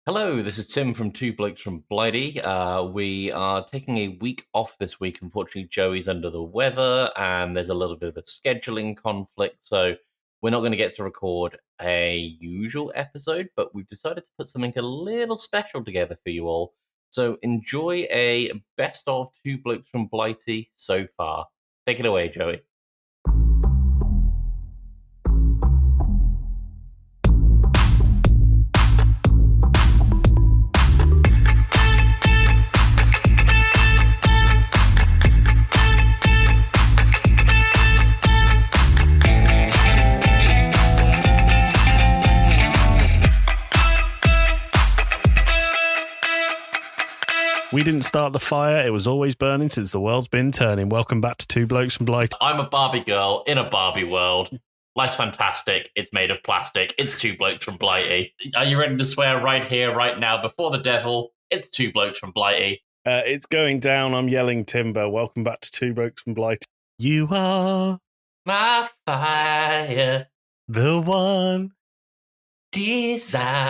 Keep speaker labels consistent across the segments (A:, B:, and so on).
A: Hello, this is Tim from Two Blokes from Blighty. We are taking a week off this week. Unfortunately, Joey's under the weather and there's a little bit of a scheduling conflict, so we're not going to get to record a usual episode, but we've decided to put something a little special together for you all. So enjoy a best of Two Blokes from Blighty so far. Take it away, Joey.
B: We didn't start the fire. It was always burning since the world's been turning. Welcome back to Two Blokes from Blighty.
A: I'm a Barbie girl in a Barbie world. Life's fantastic. It's made of plastic. It's Two Blokes from Blighty. Are you ready to swear right here, right now, before the devil? It's Two Blokes from Blighty.
B: It's going down. I'm yelling timber. Welcome back to Two Blokes from Blighty. You are
A: my fire,
B: the one.
A: Desire.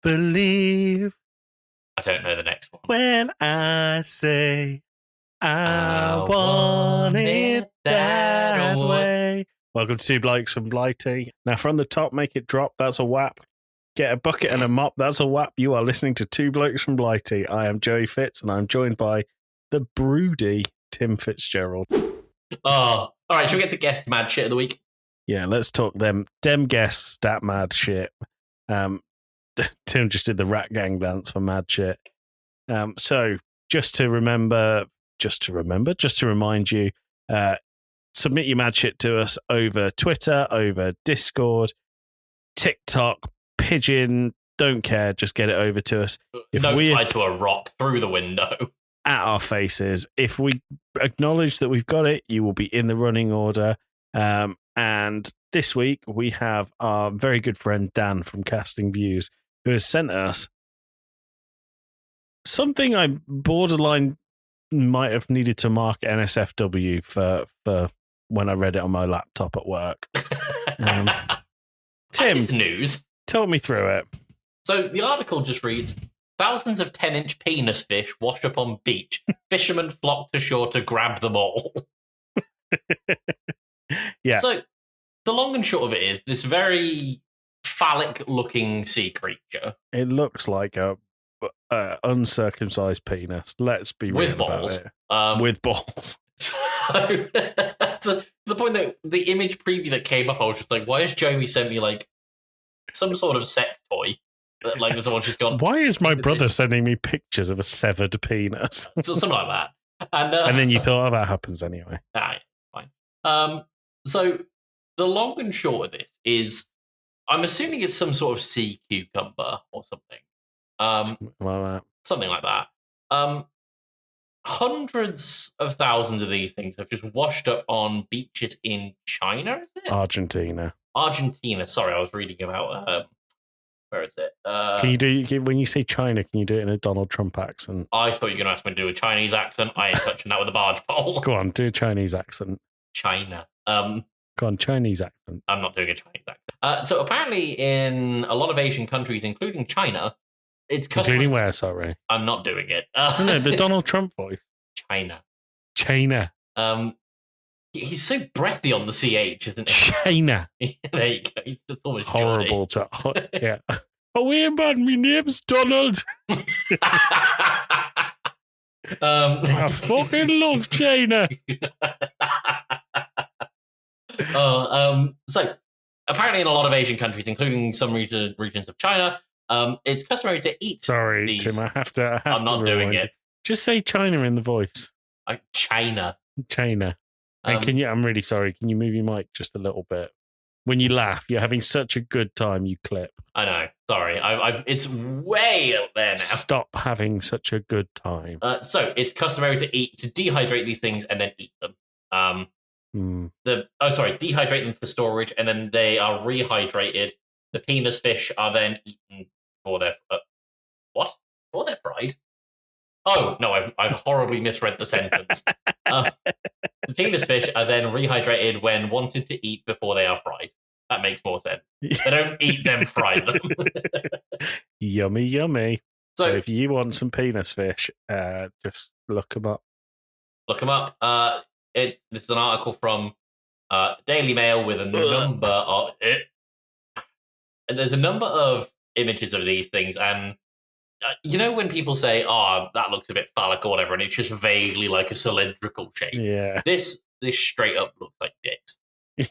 B: Believe.
A: I don't know the next one.
B: When I say I want it that way. Welcome to Two Blokes from Blighty. Now, from the top, make it drop. That's a whap. Get a bucket and a mop. That's a whap. You are listening to Two Blokes from Blighty. I am Joey Fitz, and I'm joined by the broody Tim Fitzgerald.
A: Oh, all right. Shall we get to guest mad shit of the week?
B: Yeah, let's talk them guests stat mad shit. Tim just did the Rat Gang dance for mad shit. So just to remind you, submit your mad shit to us over Twitter, over Discord, TikTok, Pigeon. Don't care. Just get it over to us.
A: If tied to a rock through the window.
B: At our faces. If we acknowledge that we've got it, you will be in the running order. And this week we have our very good friend Dan from Casting Views, who has sent us something I borderline might have needed to mark NSFW for when I read it on my laptop at work. Tim,
A: news.
B: Talk me through it.
A: So the article just reads, thousands of 10-inch penis fish wash up on beach. Fishermen flock to shore to grab them all.
B: Yeah.
A: So the long and short of it is this very phallic-looking sea creature.
B: It looks like a uncircumcised penis. Let's be real
A: balls.
B: about it. With balls.
A: So, to the point that the image preview that came up, I was just like, why has Joey sent me like some sort of sex toy? That like someone's just gone.
B: Why is my brother sending me pictures of a severed penis?
A: So, something like that.
B: And then you thought, oh, that happens anyway.
A: Yeah, fine. So the long and short of this is, I'm assuming it's some sort of sea cucumber or something. Something like that. Hundreds of thousands of these things have just washed up on beaches in China, is it?
B: Argentina.
A: Sorry, I was reading about where is it?
B: Can you do, when you say China, can you do it in a Donald Trump accent?
A: I thought you were going to ask me to do a Chinese accent. I ain't touching that with a barge pole.
B: Go on, do a Chinese accent.
A: China.
B: Go on, Chinese accent.
A: I'm not doing a Chinese accent. So apparently in a lot of Asian countries, including China, it's customary...
B: Including where, sorry?
A: I'm not doing it.
B: No, the Donald Trump voice.
A: China. He's so breathy on the CH, isn't he?
B: China.
A: There you go. He's just almost
B: horrible. Yeah. Oh, wait, man, my name's Donald. I fucking love China.
A: So apparently in a lot of Asian countries, including some regions of China, it's customary to eat.
B: Sorry,
A: these.
B: Tim,
A: I'm not doing it.
B: Just say China in the voice.
A: China.
B: And can you? I'm really sorry. Can you move your mic just a little bit? When you laugh, you're having such a good time. You clip.
A: I know. Sorry, it's way up there now.
B: Stop having such a good time.
A: So it's customary to dehydrate these things and then eat them. Dehydrate them for storage, and then they are rehydrated. The penis fish are then eaten before they're what? Before they're fried? Oh no, I've horribly misread the sentence. The penis fish are then rehydrated when wanted to eat before they are fried. That makes more sense. They don't eat them, fry them.
B: Yummy, yummy. So
A: So
B: if you want some penis fish, just look them up.
A: look them up. This is an article from Daily Mail with a number of it. And there's a number of images of these things, and you know when people say, "Oh, that looks a bit phallic" or whatever, and it's just vaguely like a cylindrical shape.
B: Yeah.
A: This straight up looks like dicks.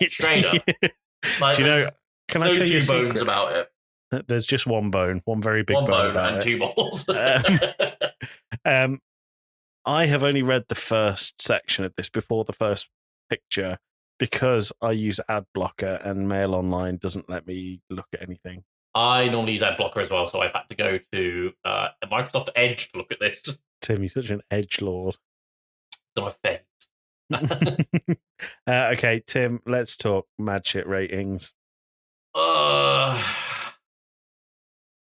A: Straight up. Like,
B: do you know? Can I tell you a
A: two bones
B: secret?
A: about it?
B: There's just one bone, one very big
A: One bone
B: about
A: and
B: it.
A: 2 balls.
B: I have only read the first section of this before the first picture because I use ad blocker and Mail Online doesn't let me look at anything.
A: I normally use ad blocker as well, so I've had to go to Microsoft Edge to look at this.
B: Tim, you're such an edge lord.
A: So my face.
B: Okay, Tim, let's talk mad shit ratings.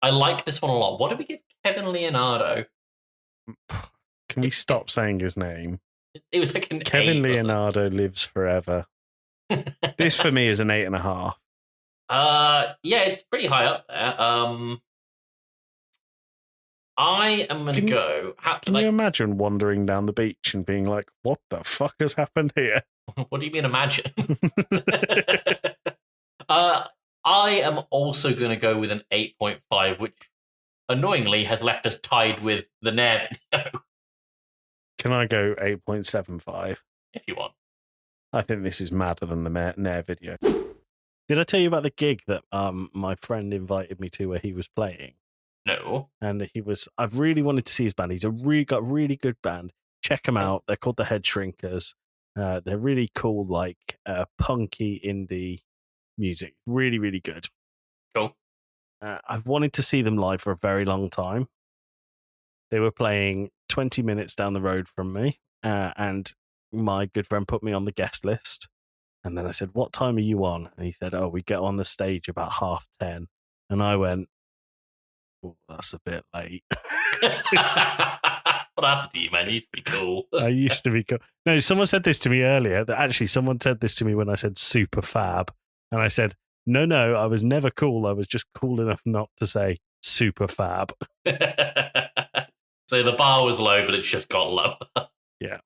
A: I like this one a lot. What did we give Kevin Leonardo?
B: Can we stop saying his name?
A: It was like an
B: Kevin
A: 8,
B: Leonardo lives forever. This for me is an 8.5.
A: Yeah, it's pretty high up there. I am going to go.
B: Can you imagine wandering down the beach and being like, what the fuck has happened here?
A: What do you mean imagine? I am also going to go with an 8.5, which annoyingly has left us tied with the Nair video.
B: Can I go 8.75?
A: If you want. I
B: think this is madder than the Nair video. Did I tell you about the gig that my friend invited me to where he was playing?
A: No.
B: And I've really wanted to see his band. He's got a really good band. Check them out. They're called the Head Shrinkers. They're really cool, like punky indie music. Really, really good.
A: Cool.
B: I've wanted to see them live for a very long time. They were playing 20 minutes down the road from me, and my good friend put me on the guest list. And then I said, what time are you on? And he said, oh, we get on the stage about 10:30. And I went, oh, that's a bit late.
A: What happened to you, man? You used to be cool.
B: I used to be cool. No, someone said this to me earlier. Someone said this to me when I said super fab. And I said, no, I was never cool. I was just cool enough not to say super fab.
A: So the bar was low, but it's just got lower.
B: Yeah.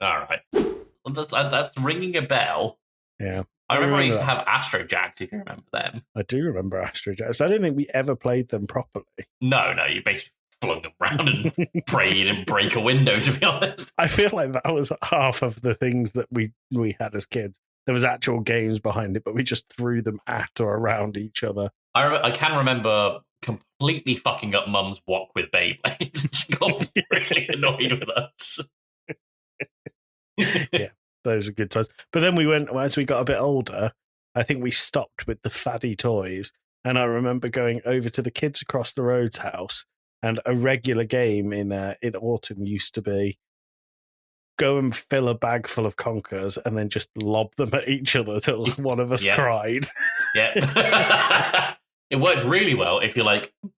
A: All right. Well, that's ringing a bell.
B: Yeah.
A: I remember I used to have Astro Jacks, if you remember them.
B: I do remember Astro Jacks. I don't think we ever played them properly.
A: No, you basically flung them around and prayed and break a window, to be honest.
B: I feel like that was half of the things that we had as kids. There was actual games behind it, but we just threw them at or around each other.
A: I can remember completely fucking up Mum's wok with Beyblades. She got really annoyed with us.
B: Yeah, those are good times. But then as we got a bit older, I think we stopped with the faddy toys. And I remember going over to the kids across the road's house, and a regular game in autumn used to be go and fill a bag full of conkers and then just lob them at each other till one of us cried.
A: Yeah. It works really well if you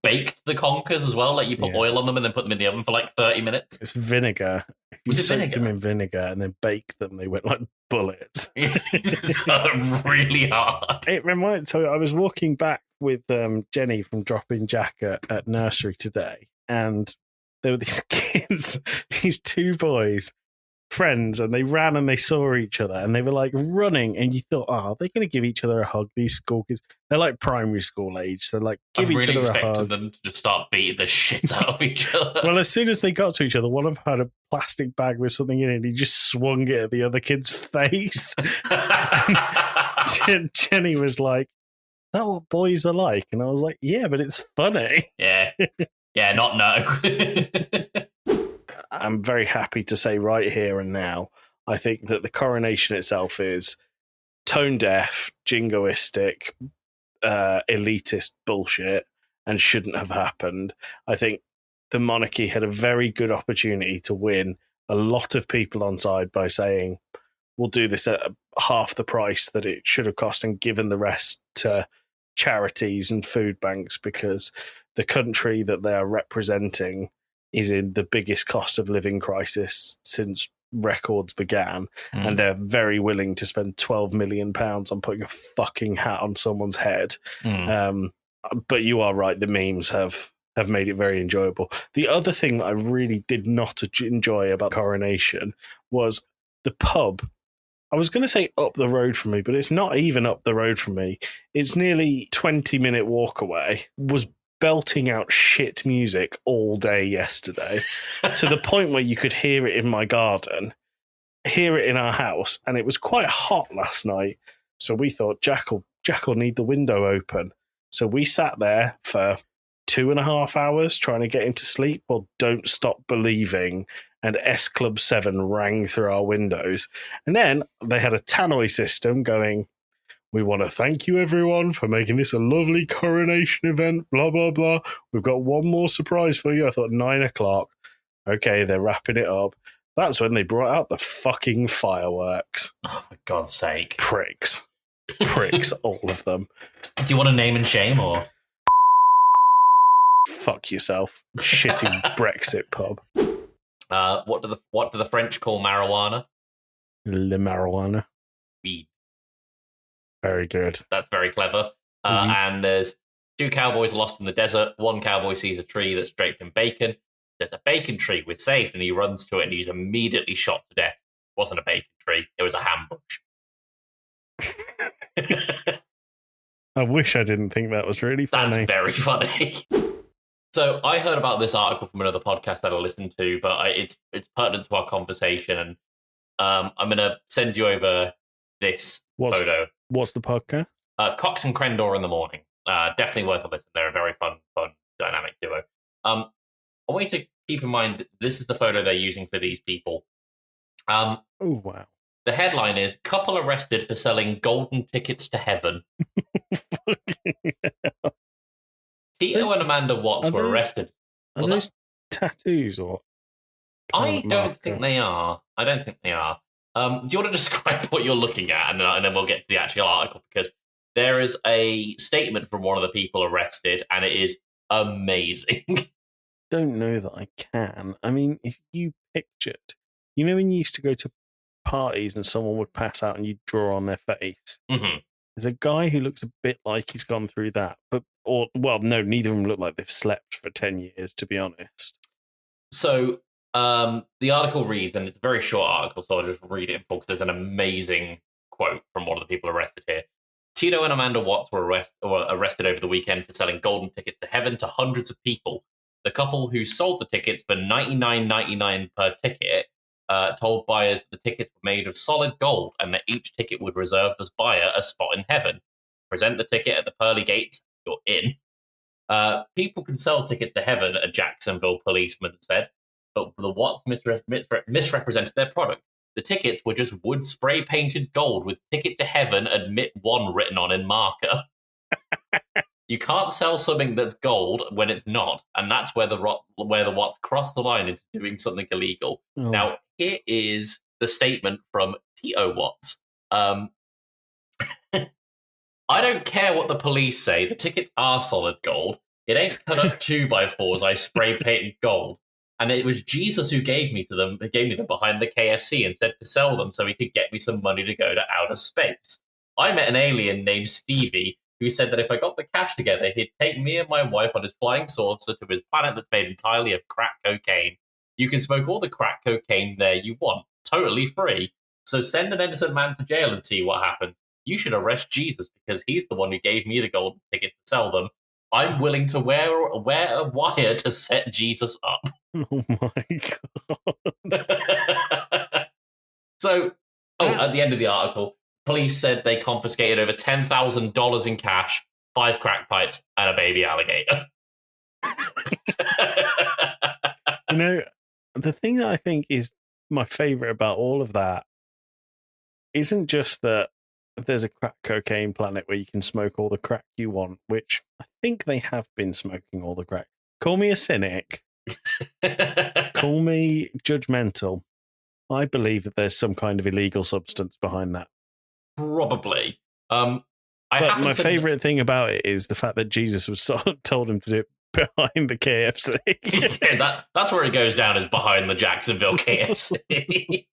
A: baked the conkers as well. Like you put oil on them and then put them in the oven for 30 minutes.
B: It's vinegar. If you soak them in vinegar and then bake them, they went like bullets.
A: Really hard.
B: It reminds. So I was walking back with Jenny from Dropping Jack at nursery today, and there were these kids, these two boys, friends, and they ran and they saw each other and they were running, and you thought, oh, they're going to give each other a hug. These school kids, they're like primary school age, so give each other a hug. I
A: expected them to just start beating the shit out of each other.
B: Well, as soon as they got to each other, one of them had a plastic bag with something in it, and he just swung it at the other kid's face. Jenny was like, "Is that what boys are like?" And I was like, "Yeah, but it's funny."
A: Yeah, not no.
B: I'm very happy to say right here and now, I think that the coronation itself is tone deaf, jingoistic, elitist bullshit and shouldn't have happened. I think the monarchy had a very good opportunity to win a lot of people on side by saying, we'll do this at half the price that it should have cost and given the rest to charities and food banks, because the country that they are representing is in the biggest cost of living crisis since records began, and they're very willing to spend £12 million on putting a fucking hat on someone's head. But you are right, the memes have made it very enjoyable. The other thing that I really did not enjoy about Coronation was the pub. I was going to say up the road from me, but it's not even up the road from me. It's nearly 20-minute walk away. Was belting out shit music all day yesterday to the point where you could hear it in my garden, hear it in our house, and it was quite hot last night. So we thought Jack will need the window open. So we sat there for 2.5 hours trying to get him to sleep. Well, Don't Stop Believing and S Club 7 rang through our windows. And then they had a tannoy system going, "We want to thank you, everyone, for making this a lovely coronation event, blah, blah, blah. We've got one more surprise for you." I thought 9 o'clock. Okay, they're wrapping it up. That's when they brought out the fucking fireworks.
A: Oh, for God's sake.
B: Pricks, all of them.
A: Do you want to name and shame, or?
B: Fuck yourself. Shitty Brexit pub.
A: What do the French call marijuana?
B: Le marijuana.
A: Weed.
B: Very good.
A: That's very clever. And there's 2 cowboys lost in the desert. One cowboy sees a tree that's draped in bacon. There's a bacon tree. We're saved. And he runs to it and he's immediately shot to death. It wasn't a bacon tree. It was a ham bush.
B: I wish I didn't think that was really funny.
A: That's very funny. So I heard about this article from another podcast that I listened to, but it's pertinent to our conversation. And I'm going to send you over this photo.
B: What's the podcast?
A: Cox and Crendor in the Morning. Definitely worth a listen. They're a very fun, dynamic duo. I want you to keep in mind that this is the photo they're using for these people.
B: Oh, wow.
A: The headline is, "Couple Arrested for Selling Golden Tickets to Heaven." Tito and Amanda Watts were arrested.
B: Are those tattoos or?
A: I don't think they are. Do you want to describe what you're looking at, and then we'll get to the actual article, because there is a statement from one of the people arrested, and it is amazing.
B: Don't know that I can. I mean, if you pictured, when you used to go to parties and someone would pass out and you'd draw on their face.
A: Mm-hmm.
B: There's a guy who looks a bit like he's gone through that, no, neither of them look like they've slept for 10 years, to be honest.
A: So the article reads, and it's a very short article, so I'll just read it in full because there's an amazing quote from one of the people arrested here. Tito and Amanda Watts were arrested over the weekend for selling golden tickets to heaven to hundreds of people. The couple who sold the tickets for $99.99 per ticket told buyers the tickets were made of solid gold and that each ticket would reserve the buyer a spot in heaven. Present the ticket at the pearly gates, you're in. People can sell tickets to heaven, a Jacksonville policeman said, but the Watts misrepresented their product. The tickets were just wood spray painted gold with "Ticket to Heaven, Admit 1" written on in marker. You can't sell something that's gold when it's not, and that's where the Watts crossed the line into doing something illegal. Oh. Now, here is the statement from Tito Watts. I don't care what the police say. The tickets are solid gold. It ain't cut up 2x4s. I spray painted gold. And it was Jesus who gave me them behind the KFC and said to sell them so he could get me some money to go to outer space. I met an alien named Stevie who said that if I got the cash together, he'd take me and my wife on his flying saucer to his planet that's made entirely of crack cocaine. You can smoke all the crack cocaine there you want, totally free. So send an innocent man to jail and see what happens. You should arrest Jesus because he's the one who gave me the golden tickets to sell them. I'm willing to wear a wire to set Jesus up.
B: Oh my God.
A: So, at the end of the article, police said they confiscated over $10,000 in cash, 5 crack pipes, and a baby alligator.
B: The thing that I think is my favorite about all of that isn't just that there's a crack cocaine planet where you can smoke all the crack you want, which I think they have been smoking all the crack. Call me a cynic. Call me judgmental. I believe that there's some kind of illegal substance behind that.
A: Probably.
B: But my favourite thing about it is the fact that Jesus was told him to do it behind the KFC.
A: Yeah, that's where it goes down, is behind the Jacksonville KFC.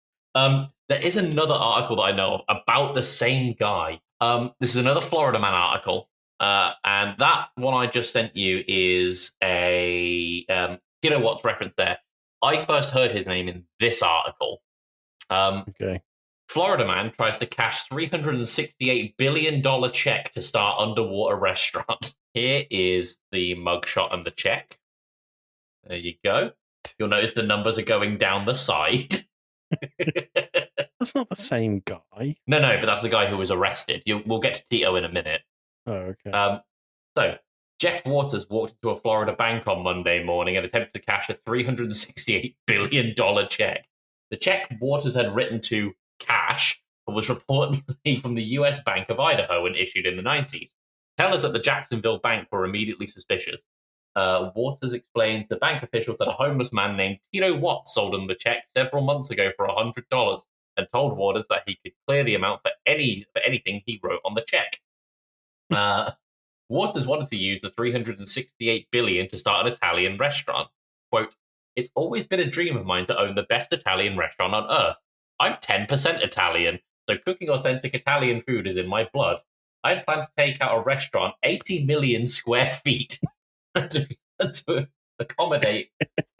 A: There is another article that I know of about the same guy. This is another Florida man article, and that one I just sent you is a you know what's referenced there. I first heard his name in this article.
B: Okay.
A: Florida man tries to cash $368 billion check to start underwater restaurant. Here is the mugshot and the check. There you go. You'll notice the numbers are going down the side.
B: That's not the same guy.
A: No, but that's the guy who was arrested. We'll get to Tito in a minute.
B: Oh, okay.
A: So, Jeff Waters walked into a Florida bank on Monday morning and attempted to cash a $368 billion check. The check Waters had written to cash was reportedly from the U.S. Bank of Idaho and issued in the 90s. Tellers at the Jacksonville bank were immediately suspicious. Waters explained to bank officials that a homeless man named Tito Watts sold him the check several months ago for $100 and told Waters that he could clear the amount for anything he wrote on the check. Waters wanted to use the $368 billion to start an Italian restaurant. Quote, "It's always been a dream of mine to own the best Italian restaurant on earth. I'm 10% Italian, so cooking authentic Italian food is in my blood. I had planned to take out a restaurant 80 million square feet to accommodate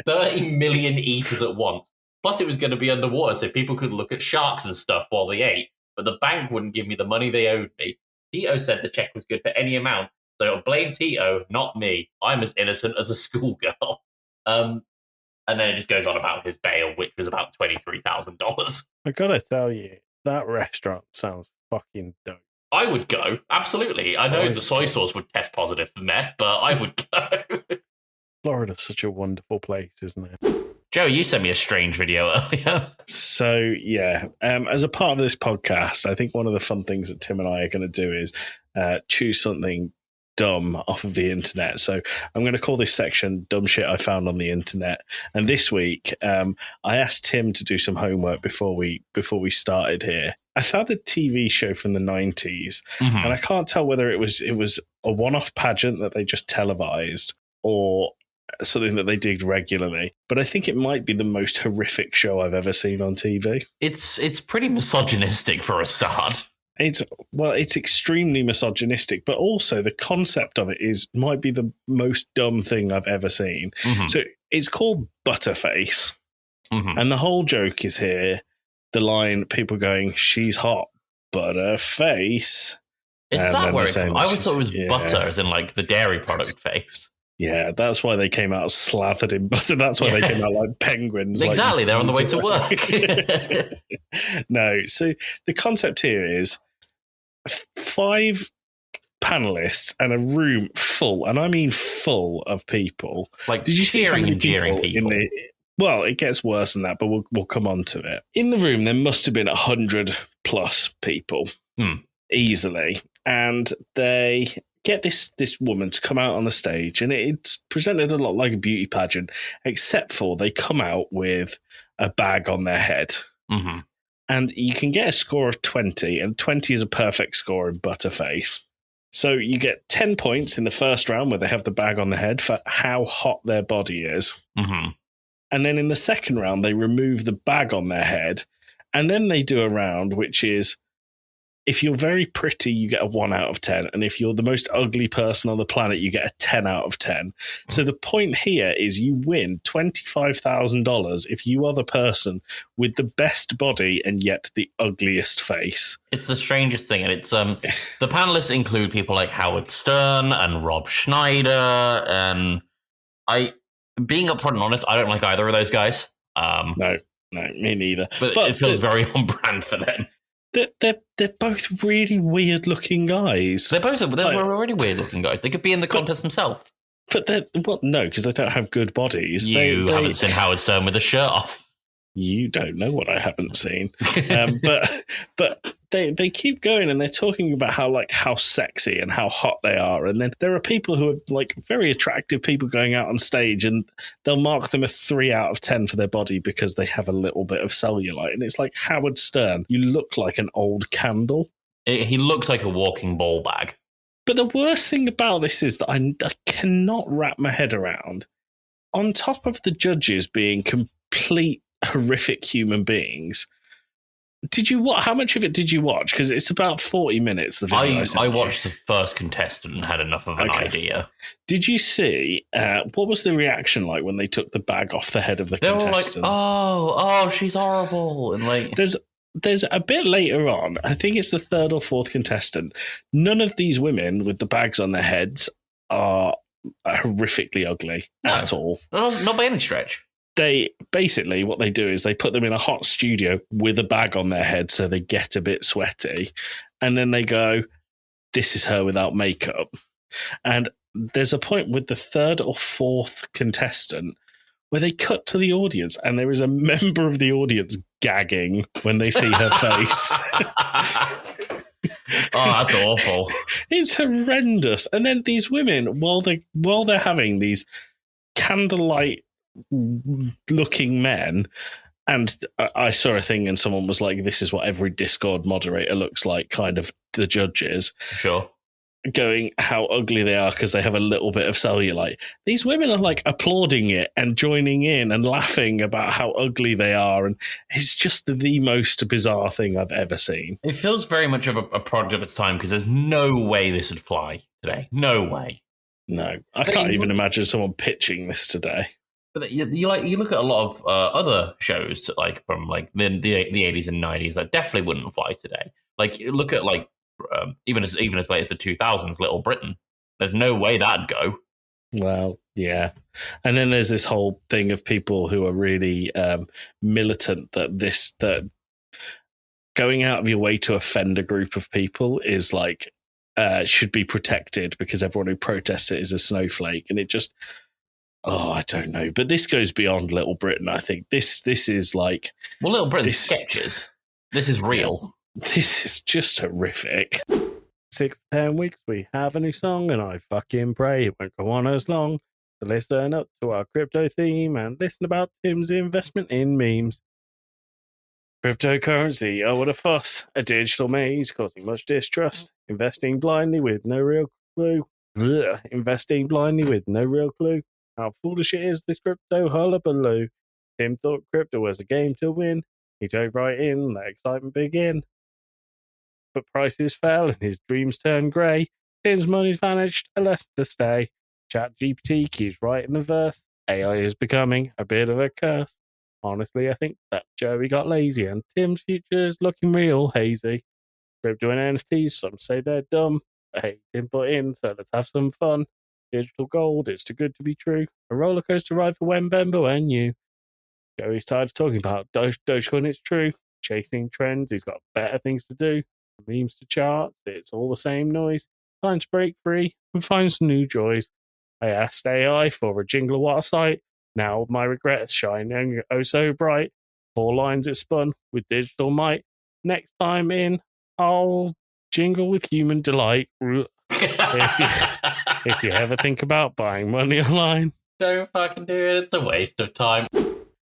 A: 30 million eaters at once. Plus, it was going to be underwater, so people could look at sharks and stuff while they ate, but the bank wouldn't give me the money they owed me. Tito said the check was good for any amount, so blame Tito, not me. I'm as innocent as a schoolgirl." And then it just goes on about his bail, which was about $23,000.
B: I gotta tell you, that restaurant sounds fucking dope.
A: I would go, absolutely. I know the soy sauce would test positive for meth, but I would go.
B: Florida's such a wonderful place, isn't it?
A: Joe, you sent me a strange video earlier.
B: So, yeah, as a part of this podcast, I think one of the fun things that Tim and I are going to do is choose something dumb off of the internet. So I'm going to call this section Dumb Shit I Found on the Internet. And this week, I asked Tim to do some homework before we started here. I found a TV show from the 90s, and I can't tell whether it was a one-off pageant that they just televised or something that they did regularly. But I think it might be the most horrific show I've ever seen on TV.
A: It's pretty misogynistic for a start.
B: It's extremely misogynistic, but also the concept of it might be the most dumb thing I've ever seen. So it's called Butterface. And the whole joke is here, the line, people going, "She's hot, Butterface."
A: Is that where it came? I always thought it was butter, as in like the dairy product face.
B: Yeah, that's why they came out slathered in butter. That's why they came out like penguins.
A: Exactly, they're on the way to work.
B: No, so the concept here is 5 panelists and a room full, and I mean full of people.
A: Like, did you cheering and jeering people?
B: Well, it gets worse than that, but we'll come on to it. In the room, there must have been 100 plus people, easily. And they get this woman to come out on the stage, and it's presented a lot like a beauty pageant, except for they come out with a bag on their head. And you can get a score of 20, and 20 is a perfect score in Butterface. So you get 10 points in the first round where they have the bag on the head for how hot their body is. And then in the second round, they remove the bag on their head. And then they do a round, which is, if you're very pretty, you get a 1 out of 10. And if you're the most ugly person on the planet, you get a 10 out of 10. So the point here is you win $25,000 if you are the person with the best body and yet the ugliest face.
A: It's the strangest thing. And it's the panelists include people like Howard Stern and Rob Schneider. And being upfront and honest, I don't like either of those guys.
B: No, me neither.
A: But it feels very on brand for them.
B: They're both really weird looking guys.
A: They're already weird looking guys. They could be in the contest themselves.
B: But no, because they don't have good bodies.
A: You haven't seen Howard Stern with a shirt off.
B: You don't know what I haven't seen. But they keep going, and they're talking about how sexy and how hot they are. And then there are people who are like very attractive people going out on stage, and they'll mark them a 3 out of 10 for their body because they have a little bit of cellulite. And it's like, Howard Stern, you look like an old candle.
A: He looks like a walking ball bag.
B: But the worst thing about this is that I cannot wrap my head around, on top of the judges being complete horrific human beings, did you what? How much of it did you watch? Because it's about 40 minutes. The video I sent
A: I
B: you.
A: watched the first contestant and had enough of an idea.
B: Did you see what was the reaction like when they took the bag off the head of the contestant?
A: They were like, "Oh, she's horrible," and like
B: there's a bit later on. I think it's the third or fourth contestant. None of these women with the bags on their heads are horrifically ugly at all.
A: Not by any stretch.
B: They basically, what they do is they put them in a hot studio with a bag on their head so they get a bit sweaty, and then they go, "This is her without makeup." And there's a point with the third or fourth contestant where they cut to the audience and there is a member of the audience gagging when they see her face.
A: Oh, that's awful.
B: It's horrendous. And then these women, while they're having these candlelight looking men, and I saw a thing and someone was like, "This is what every Discord moderator looks like," kind of the judges.
A: Sure.
B: Going how ugly they are because they have a little bit of cellulite. These women are like applauding it and joining in and laughing about how ugly they are, and it's just the most bizarre thing I've ever seen.
A: It feels very much of a product of its time because there's no way this would fly today. No way.
B: No, I can't even imagine someone pitching this today.
A: But you look at a lot of other shows like from like the 80s and 90s that definitely wouldn't fly today. Like look at like even as late as the 2000s, Little Britain. There's no way that'd go.
B: Well, yeah. And then there's this whole thing of people who are really militant that going out of your way to offend a group of people is like should be protected because everyone who protests it is a snowflake. And it just, I don't know. But this goes beyond Little Britain, I think. This is like...
A: Well, Little Britain's sketches. This is real.
B: Yeah. This is just horrific. 6 to 10 weeks, we have a new song, and I fucking pray it won't go on as long. So listen up to our crypto theme and listen about Tim's investment in memes. Cryptocurrency, oh what a fuss. A digital maze causing much distrust. Investing blindly with no real clue. Ugh. Investing blindly with no real clue. How foolish it is, this crypto hullabaloo. Tim thought crypto was a game to win. He dove right in, let excitement begin. But prices fell and his dreams turned grey. Tim's money's vanished, a lesson to stay. ChatGPT keeps writing the verse. AI is becoming a bit of a curse. Honestly, I think that Joey got lazy and Tim's future is looking real hazy. Crypto and NFTs, some say they're dumb. But hey, Tim put in, so let's have some fun. Digital gold, it's too good to be true. A roller coaster ride for when Bembo and you. Joey's tired of talking about Dogecoin, it's true. Chasing trends, he's got better things to do. Memes to charts, it's all the same noise. Time to break free and find some new joys. I asked AI for a jingle of what a sight. Now my regrets shining oh so bright. 4 lines it spun with digital might. Next time in, I'll jingle with human delight. if you ever think about buying money online,
A: don't fucking do it. It's a waste of time.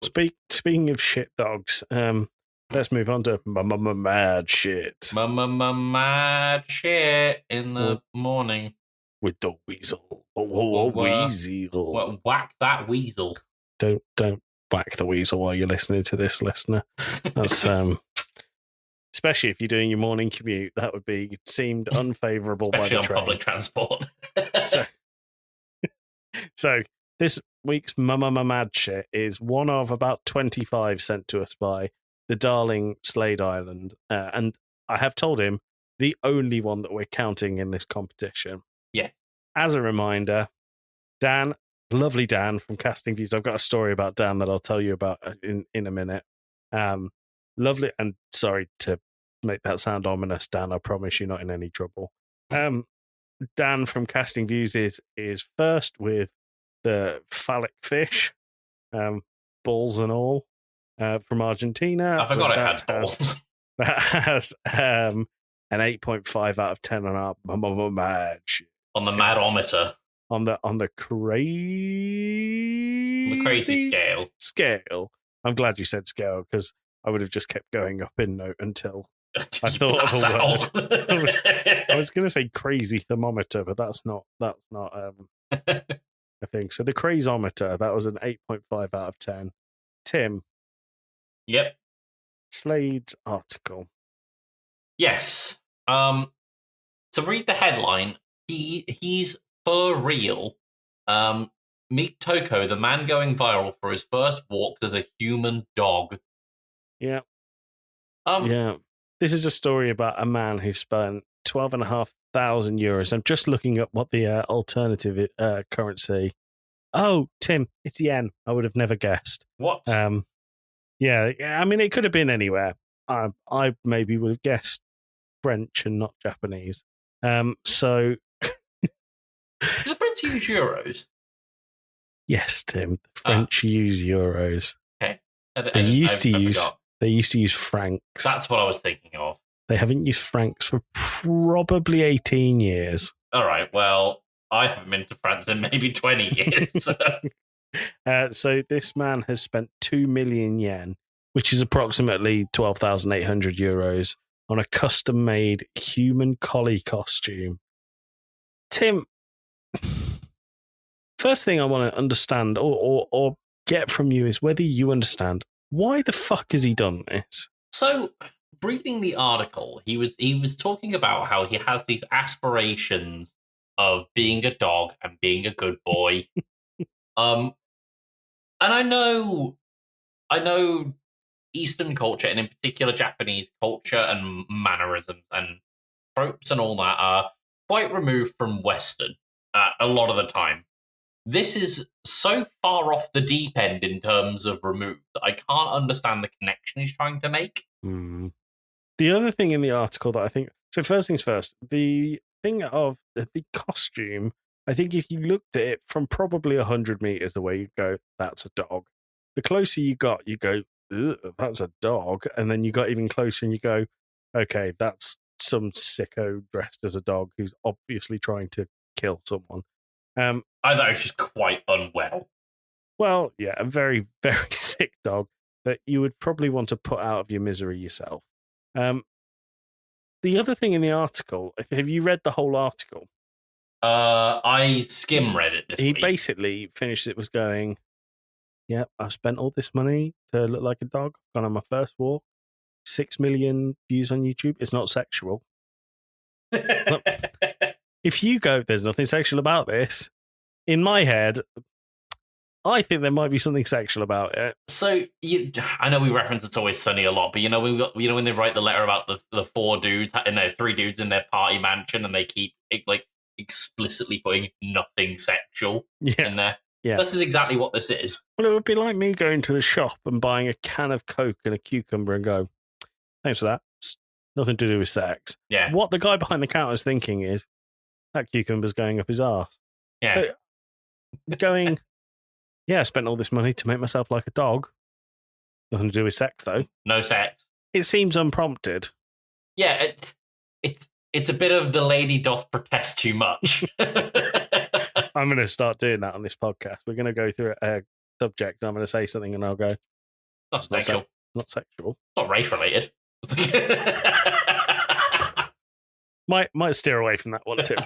B: Speaking of shit dogs, let's move on to mad shit.
A: Mad shit in the morning.
B: With the weasel. Weasel.
A: Whack that weasel.
B: Don't whack the weasel while you're listening to this, listener. That's especially if you're doing your morning commute, that would be seemed unfavourable by the train.
A: Especially on public transport.
B: So this week's mad shit is one of about 25 sent to us by the darling Slade Island. And I have told him the only one that we're counting in this competition.
A: Yeah.
B: As a reminder, Dan, lovely Dan from Casting Views. I've got a story about Dan that I'll tell you about in a minute. Lovely, and sorry to make that sound ominous, Dan. I promise you're not in any trouble. Dan from Casting Views is first with the phallic fish, balls and all, from Argentina.
A: I forgot it had balls.
B: That has an 8.5 out of 10 on our match.
A: On the madometer.
B: On the crazy scale. I'm glad you said scale because I would have just kept going up in note until I thought of a word. I was going to say crazy thermometer, but that's not a thing. So the crazometer, that was an 8.5 out of 10. Tim.
A: Yep.
B: Slade's article.
A: Yes. To read the headline, he's for real. Meet Toko, the man going viral for his first walks as a human dog.
B: Yeah.
A: Um,
B: Yeah. This is a story about a man who spent 12,500 euros. I'm just looking up what the alternative currency. Oh, Tim, it's yen. I would have never guessed.
A: What?
B: Yeah. I mean, it could have been anywhere. I maybe would have guessed French and not Japanese. So
A: Do the French use euros?
B: yes, Tim, the French use euros.
A: Okay.
B: They used to use francs.
A: That's what I was thinking of.
B: They haven't used francs for probably 18 years.
A: All right. Well, I haven't been to France in maybe 20 years.
B: So this man has spent 2 million yen, which is approximately 12,800 euros, on a custom-made human collie costume. Tim, first thing I want to understand or get from you is whether you understand why the fuck has he done this?
A: So, reading the article, he was talking about how he has these aspirations of being a dog and being a good boy. And I know Eastern culture, and in particular Japanese culture and mannerisms and tropes and all that are quite removed from Western a lot of the time. This is so far off the deep end in terms of remove that I can't understand the connection he's trying to make.
B: The other thing in the article that I think... So first things first, the thing of the costume, I think if you looked at it from probably 100 meters away, you'd go, that's a dog. The closer you got, you go, that's a dog. And then you got even closer and you go, okay, that's some sicko dressed as a dog who's obviously trying to kill someone.
A: I thought it was just quite unwell.
B: Well, yeah, a very, very sick dog that you would probably want to put out of your misery yourself. The other thing in the article, have you read the whole article?
A: I skim read it this week.
B: He basically finished it was going, yeah, I've spent all this money to look like a dog, gone on my first walk, 6 million views on YouTube. It's not sexual. Look, if you go, there's nothing sexual about this, in my head, I think there might be something sexual about it.
A: So I know we reference It's Always Sunny a lot, but when they write the letter about the four dudes and their three dudes in their party mansion, and they keep like explicitly putting nothing sexual in there. Yeah, this is exactly what this is.
B: Well, it would be like me going to the shop and buying a can of Coke and a cucumber and go, thanks for that. It's nothing to do with sex.
A: Yeah.
B: What the guy behind the counter is thinking is, that cucumber's going up his arse.
A: Yeah.
B: But going, yeah, I spent all this money to make myself like a dog. Nothing to do with sex, though.
A: No sex.
B: It seems unprompted.
A: Yeah, it's a bit of the lady doth protest too much.
B: I'm going to start doing that on this podcast. We're going to go through a subject, and I'm going to say something, and I'll go,
A: not sexual.
B: Not sexual.
A: Not race related.
B: Might steer away from that one, Tim.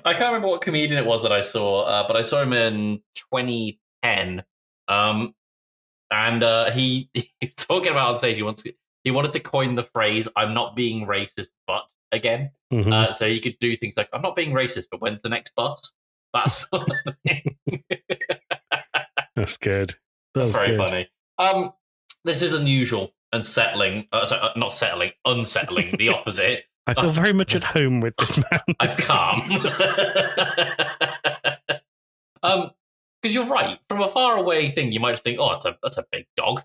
A: I can't remember what comedian it was that I saw, but I saw him in 2010. And he was talking about on stage, he wanted to coin the phrase, I'm not being racist, but again. Mm-hmm. So you could do things like, I'm not being racist, but when's the next bus? That's sort of thing.
B: That's good.
A: That's very funny. This is unusual and settling. Not settling, unsettling, the opposite.
B: I feel very much at home with this man.
A: I'm calm. Because you're right. From a far away thing, you might just think, "Oh, that's a big dog."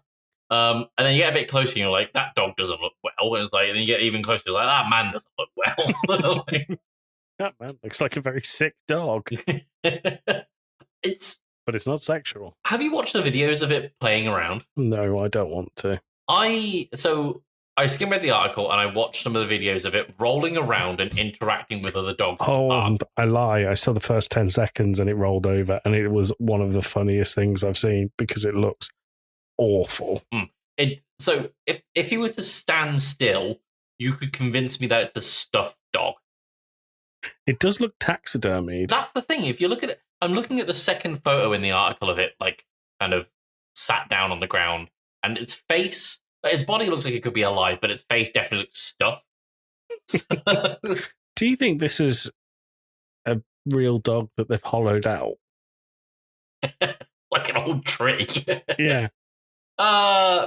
A: And then you get a bit closer, and you're like, "That dog doesn't look well." And it's like, and then you get even closer, you're like, "That man doesn't look well."
B: That man looks like a very sick dog. But it's not sexual.
A: Have you watched the videos of it playing around?
B: No, I don't want to.
A: I skimmed read the article and I watched some of the videos of it rolling around and interacting with other dogs.
B: Oh, I lie. I saw the first 10 seconds and it rolled over, and it was one of the funniest things I've seen because it looks awful.
A: So if you were to stand still, you could convince me that it's a stuffed dog.
B: It does look taxidermied.
A: That's the thing. If you look at it, I'm looking at the second photo in the article of it, like kind of sat down on the ground, and its face His body looks like it could be alive, but his face definitely looks stuffed.
B: Do you think this is a real dog that they've hollowed out?
A: Like an old tree.
B: Yeah.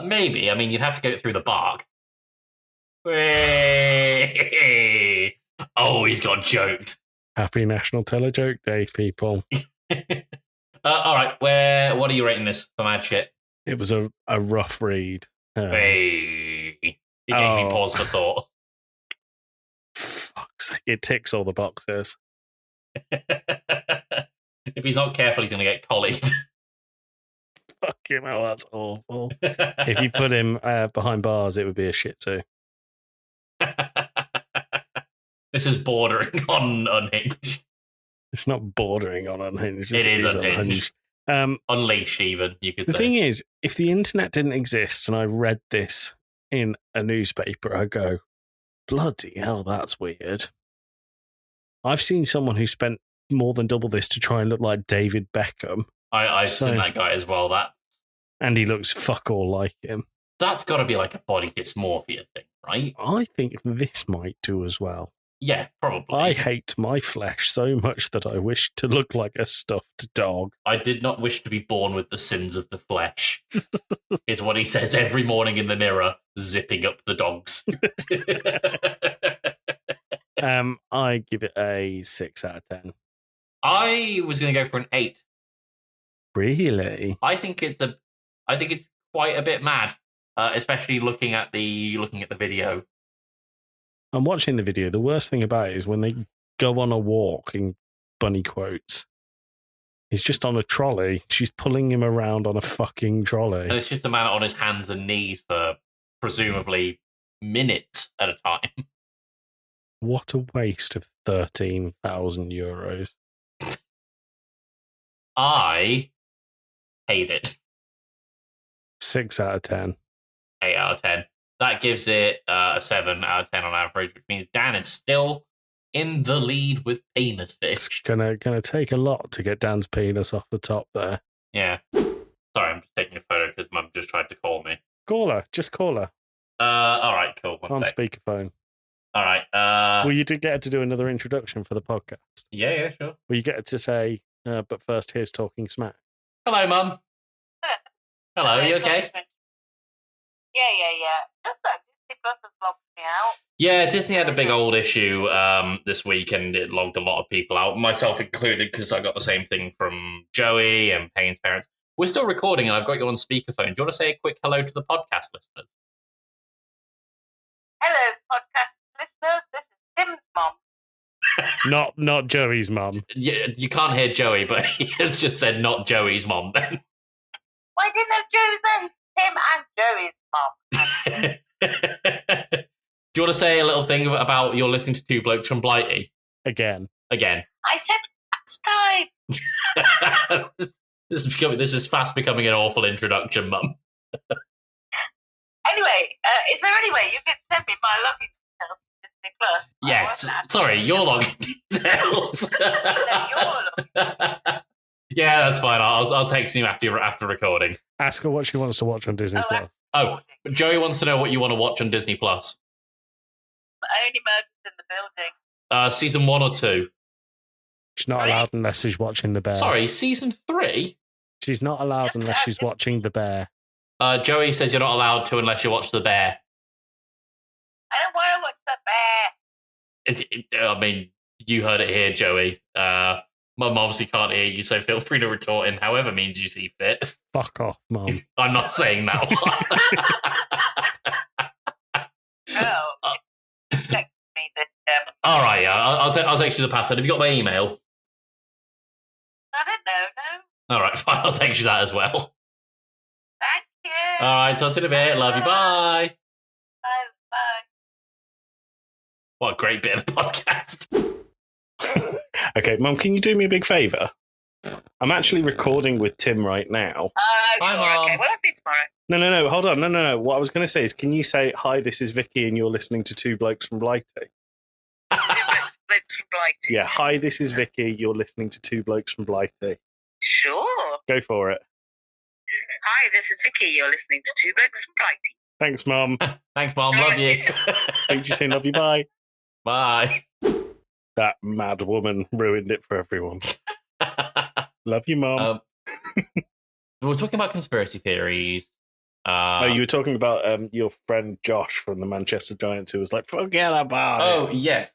A: Maybe. I mean, you'd have to go through the bark. Oh, he's got jokes.
B: Happy National Tell a Joke Day, people.
A: All right, what are you rating this for mad shit?
B: It was a rough read.
A: Hey, you're making me pause for thought.
B: Fuck's sake, it ticks all the boxes.
A: If he's not careful, he's going to get collied.
B: Fucking hell, that's awful. If you put him behind bars, it would be a Shih Tzu.
A: This is bordering on unhinged.
B: It's not bordering on unhinged.
A: It is unhinged. Unleashed, even, you could say.
B: The thing is, if the internet didn't exist and I read this in a newspaper, I'd go, bloody hell, that's weird. I've seen someone who spent more than double this to try and look like David Beckham.
A: I've seen that guy as well.
B: And he looks fuck all like him.
A: That's got to be like a body dysmorphia thing, right?
B: I think this might do as well.
A: Yeah, probably.
B: I hate my flesh so much that I wish to look like a stuffed dog.
A: I did not wish to be born with the sins of the flesh, is what he says every morning in the mirror, zipping up the dogs.
B: I give it a 6 out of 10.
A: I was going to go for an 8.
B: Really?
A: I think it's quite a bit mad, especially looking at the video.
B: I'm watching the video. The worst thing about it is when they go on a walk, in bunny quotes, he's just on a trolley. She's pulling him around on a fucking trolley.
A: And it's just a man on his hands and knees for presumably minutes at a time.
B: What a waste of €13,000.
A: I hate it.
B: 6 out of 10.
A: 8 out of 10. That gives it a 7 out of 10 on average, which means Dan is still in the lead with penis fish.
B: It's gonna take a lot to get Dan's penis off the top there.
A: Yeah. Sorry, I'm just taking a photo because Mum just tried to call me.
B: Call her. Just call her.
A: All right, cool.
B: On speakerphone.
A: All right.
B: Well, you did get her to do another introduction for the podcast.
A: Yeah, sure.
B: Well, you get her to say, but first, here's Talking Smack.
A: Hello, Mum. Hello, are you okay?
C: Yeah. Just that Disney Plus has logged me out.
A: Yeah, Disney had a big old issue this week, and it logged a lot of people out, myself included, because I got the same thing from Joey and Payne's parents. We're still recording, and I've got you on speakerphone. Do you want to say a quick hello to the podcast listeners?
C: Hello, podcast listeners. This is Tim's mom.
B: Not Joey's mum.
A: Yeah, you can't hear Joey, but he has just said not Joey's mom then.
C: Well, I didn't know Joe's then. Tim and Joey's mom.
A: Do you want to say a little thing about you're listening to Two Blokes from Blighty?
B: Again.
C: I said last time.
A: This is fast becoming an awful introduction, Mum.
C: Anyway, is there any way you can send me my login details to Disney Plus?
A: Yeah, sorry, your login details.
C: Your login.
A: Yeah, that's fine. I'll text you after recording.
B: Ask her what she wants to watch on Disney Plus.
A: Oh, Joey wants to know what you want to watch on Disney Plus.
C: Only Murders in the Building.
A: Season 1 or 2?
B: She's not allowed unless she's watching The Bear.
A: Sorry, season 3?
B: She's not allowed unless she's watching The Bear.
A: Joey says you're not allowed to unless you watch The Bear.
C: I don't want to watch The Bear.
A: I mean, you heard it here, Joey. Mum obviously can't hear you, so feel free to retort in however means you see fit.
B: Fuck off, Mum.
A: I'm not saying that one.
C: Oh, text me that.
A: All right, yeah, I'll text you the password. Have you got my email?
C: I don't know. No.
A: All right, fine. I'll text you that as well.
C: Thank you.
A: All right, talk to you in a bit. Love you. Bye.
C: Bye.
A: What a great bit of the podcast.
B: Okay, Mum, can you do me a big favour? I'm actually recording with Tim right now.
A: Bye, Mum.
C: Okay, well, I'll see you tomorrow.
B: No, hold on. No. What I was going to say is, can you say, hi, this is Vicky and you're listening to Two Blokes from Blighty?
C: Blokes from Blighty.
B: Yeah, hi, this is Vicky, you're listening to Two Blokes from Blighty.
C: Sure.
B: Go for it.
C: Hi, this is Vicky. You're listening to Two Blokes from Blighty.
B: Thanks, Mum.
A: Thanks, Mom. Love you.
B: Speak to you soon. Love you. Bye.
A: Bye.
B: That mad woman ruined it for everyone. Love you, Mum.
A: We were talking about conspiracy theories.
B: You were talking about your friend Josh from the Manchester Giants who was like, forget about it.
A: Oh, yes.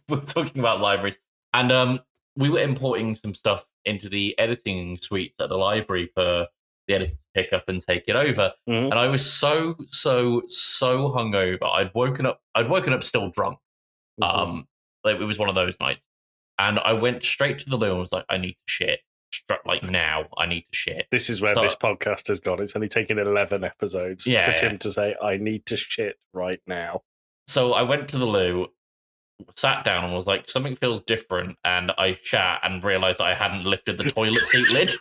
A: We're talking about libraries. And we were importing some stuff into the editing suites at the library for the editor to pick up and take it over.
B: Mhm.
A: And I was so hungover. I'd woken up still drunk.
B: Mhm.
A: Like it was one of those nights. And I went straight to the loo and was like, I need to shit. Like now, I need to shit.
B: This is where this podcast has gone. It's only taken 11 episodes for Tim to say, I need to shit right now.
A: So I went to the loo, sat down and was like, something feels different. And I shat and realised that I hadn't lifted the toilet seat lid.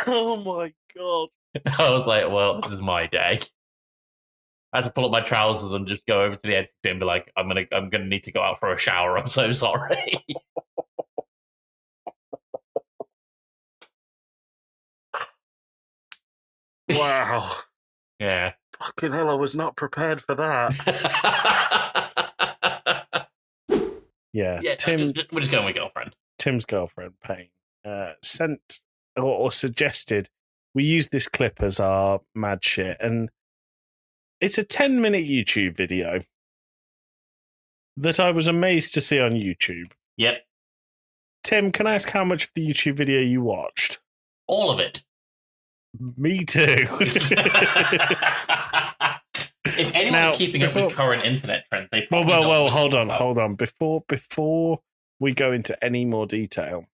B: Oh my God.
A: I was like, well, this is my day. I had to pull up my trousers and just go over to the editor and be like, I'm gonna need to go out for a shower. I'm so sorry.
B: Wow.
A: Yeah.
B: Fucking hell, I was not prepared for that. Yeah. Tim,
A: we're just going with girlfriend.
B: Tim's girlfriend, Payne, sent or suggested we use this clip as our mad shit. And it's a 10-minute YouTube video that I was amazed to see on YouTube.
A: Yep.
B: Tim, can I ask how much of the YouTube video you watched?
A: All of it.
B: Me too.
A: If anyone's keeping up with current internet trends, they probably
B: well, hold on. Before we go into any more detail,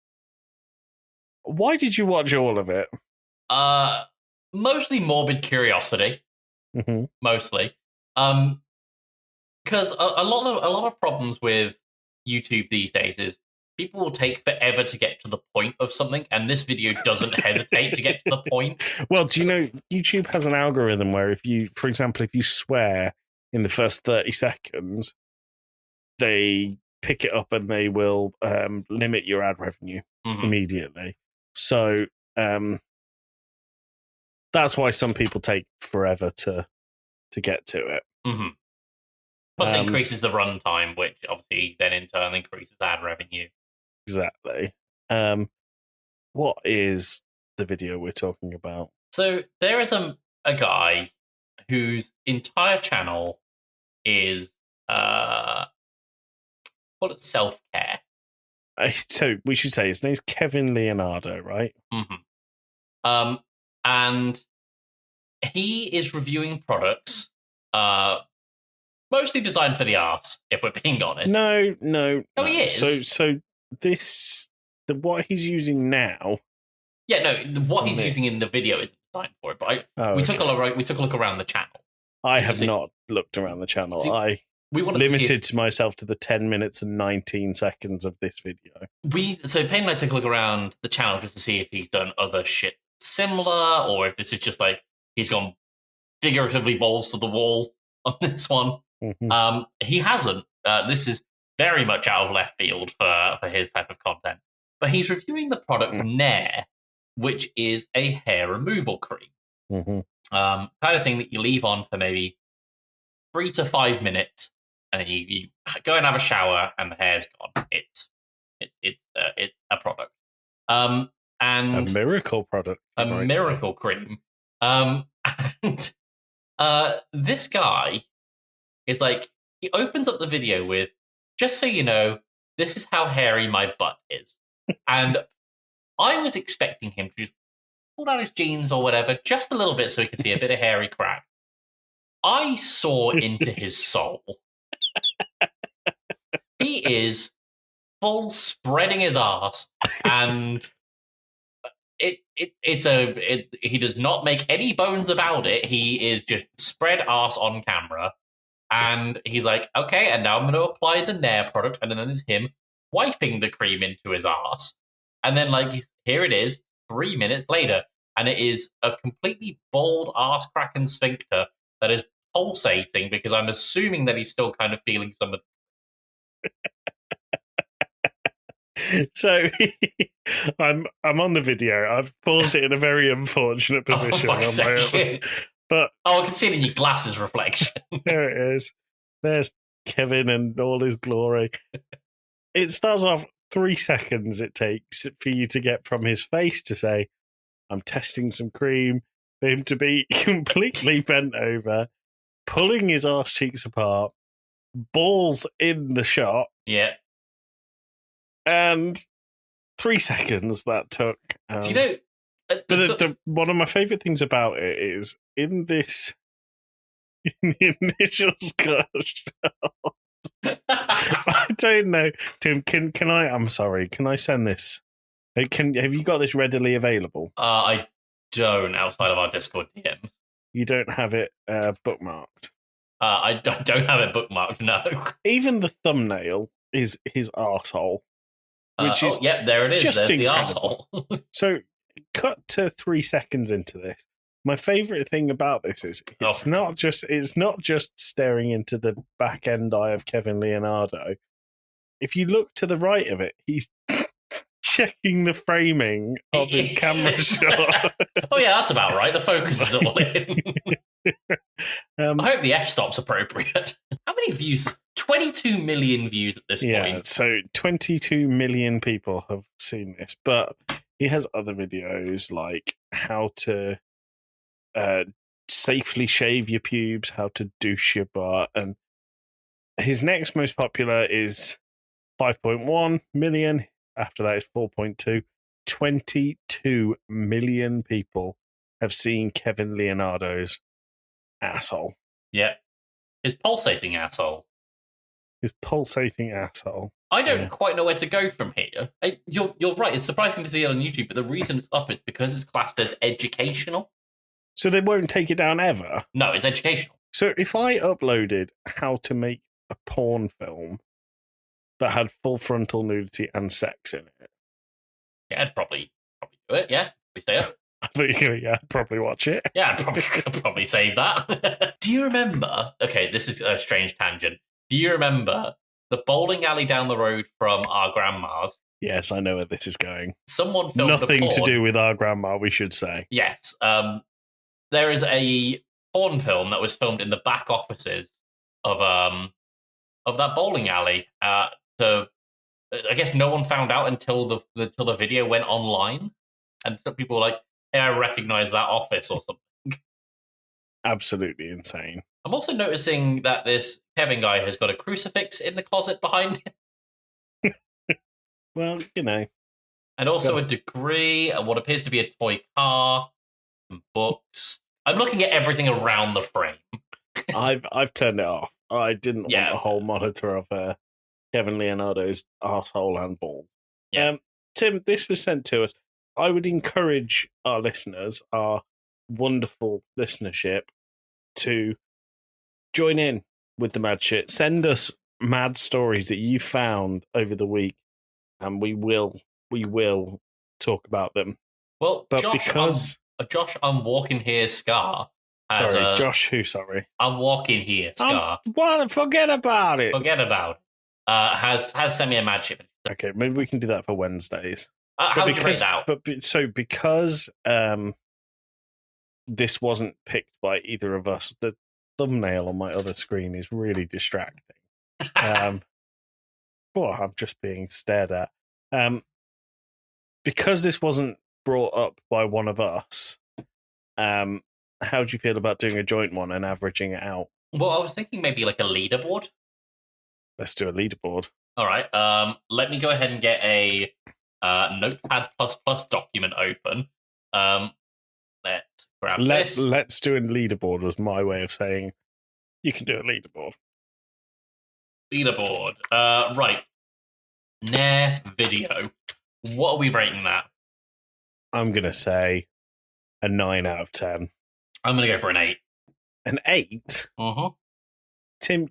B: why did you watch all of it?
A: Mostly morbid curiosity.
B: Mm-hmm.
A: Mostly, because a lot of problems with YouTube these days is people will take forever to get to the point of something, and this video doesn't hesitate to get to the point.
B: Well, do you know YouTube has an algorithm where if you, for example, if you swear in the first 30 seconds, they pick it up and they will limit your ad revenue immediately. So that's why some people take forever to get to it.
A: Mm-hmm. Plus, it increases the runtime, which obviously then in turn increases ad revenue.
B: Exactly. What is the video we're talking about?
A: So there is a guy whose entire channel is call it self-care.
B: So we should say his name's Kevin Leonardo, right?
A: Mm-hmm. And he is reviewing products, mostly designed for the arse, if we're being honest.
B: No.
A: He is.
B: So this what he's using now.
A: Yeah, no. What he's using in the video isn't designed for it. But we took a look around the channel.
B: I have not looked around the channel. We limited myself to the 10 minutes and 19 seconds of this video.
A: So Payne and I took a look around the channel just to see if he's done other shit similar, or if this is just like he's gone figuratively balls to the wall on this one. Mm-hmm. He hasn't. This is very much out of left field for his type of content. But he's reviewing the product Nair, which is a hair removal cream.
B: Mm-hmm.
A: Kind of thing that you leave on for maybe 3 to 5 minutes, and then you go and have a shower, and the hair's gone. It's a product. And
B: a miracle product.
A: A miracle cream. And this guy is like, he opens up the video with, just so you know, this is how hairy my butt is. And I was expecting him to just pull down his jeans or whatever, just a little bit so he could see a bit of hairy crack. I saw into his soul. He is full spreading his ass, and he does not make any bones about it. He is just spread ass on camera, and he's like, okay, and now I'm going to apply the Nair product, and then there's him wiping the cream into his ass, and then like here it is 3 minutes later, and it is a completely bald ass cracking sphincter that is pulsating, because I'm assuming that he's still kind of feeling some of
B: So I'm on the video. I've paused it in a very unfortunate position on my
A: sake.
B: but
A: I can see it in your glasses reflection.
B: there it is. There's Kevin and all his glory. It starts off 3 seconds it takes for you to get from his face to say, I'm testing some cream, for him to be completely bent over, pulling his arse cheeks apart, balls in the shot.
A: Yeah.
B: And 3 seconds that took.
A: Do you know?
B: But one of my favourite things about it is in this, in the initial Scottish I don't know, Tim. Can I? I'm sorry. Can I send this? Have you got this readily available?
A: I don't. Outside of our Discord DMs,
B: you don't have it bookmarked.
A: I don't have it bookmarked. No.
B: Even the thumbnail is his arsehole, which is
A: there it is.
B: Just
A: There's the arsehole.
B: So, cut to 3 seconds into this. My favourite thing about this is it's not just staring into the back end eye of Kevin Leonardo. If you look to the right of it, he's checking the framing of his camera shot.
A: Oh yeah, that's about right. The focus is all in. I hope the f-stop's appropriate. How many views? 22 million views at this point.
B: Yeah, so 22 million people have seen this, but he has other videos like how to safely shave your pubes, how to douche your butt, and his next most popular is 5.1 million. After that is 4.2. 22 million people have seen Kevin Leonardo's asshole.
A: Yeah. His pulsating asshole.
B: His pulsating asshole.
A: I don't quite know where to go from here. You're right. It's surprising to see it on YouTube, but the reason it's up is because it's classed as educational.
B: So they won't take it down ever?
A: No, it's educational.
B: So if I uploaded how to make a porn film that had full frontal nudity and sex in it.
A: Yeah, I'd probably do it, yeah. We say it.
B: I thought you were going I'd probably watch it.
A: Yeah, I'd probably save that. Do you remember, okay, this is a strange tangent. Do you remember the bowling alley down the road from our grandma's?
B: Yes, I know where this is going.
A: Someone filmed
B: Nothing to do with our grandma, we should say.
A: Yes. There is a porn film that was filmed in the back offices of that bowling alley. I guess no one found out until the video went online, and some people were like, "Hey, I recognize that office" or something.
B: Absolutely insane.
A: I'm also noticing that this Kevin guy has got a crucifix in the closet behind him.
B: Well, you know,
A: and also a degree, and what appears to be a toy car, some books. I'm looking at everything around the frame.
B: I've turned it off. I didn't want a whole monitor of Kevin Leonardo's arsehole and balls.
A: Yeah.
B: Tim, this was sent to us. I would encourage our listeners, our wonderful listenership, to join in with the mad shit. Send us mad stories that you found over the week, and we will talk about them.
A: Well, but Josh, I'm walking here. Scar.
B: Josh. Who? Sorry,
A: I'm walking here. Scar.
B: Forget about it.
A: Forget about it. Has sent me a mad ship.
B: Okay, maybe we can do that for Wednesdays.
A: How would you rate that?
B: Because this wasn't picked by either of us, the thumbnail on my other screen is really distracting. I'm just being stared at. Because this wasn't brought up by one of us, how do you feel about doing a joint one and averaging it out?
A: Well, I was thinking maybe like a leaderboard.
B: Let's do a leaderboard.
A: All right. Let me go ahead and get a Notepad++ document open. Let's grab this.
B: Let's do a leaderboard was my way of saying you can do a leaderboard.
A: Leaderboard. Right. Nair video. What are we rating that?
B: I'm going to say a 9 out of 10.
A: I'm going to go for an 8.
B: An 8?
A: Uh-huh.
B: Tim,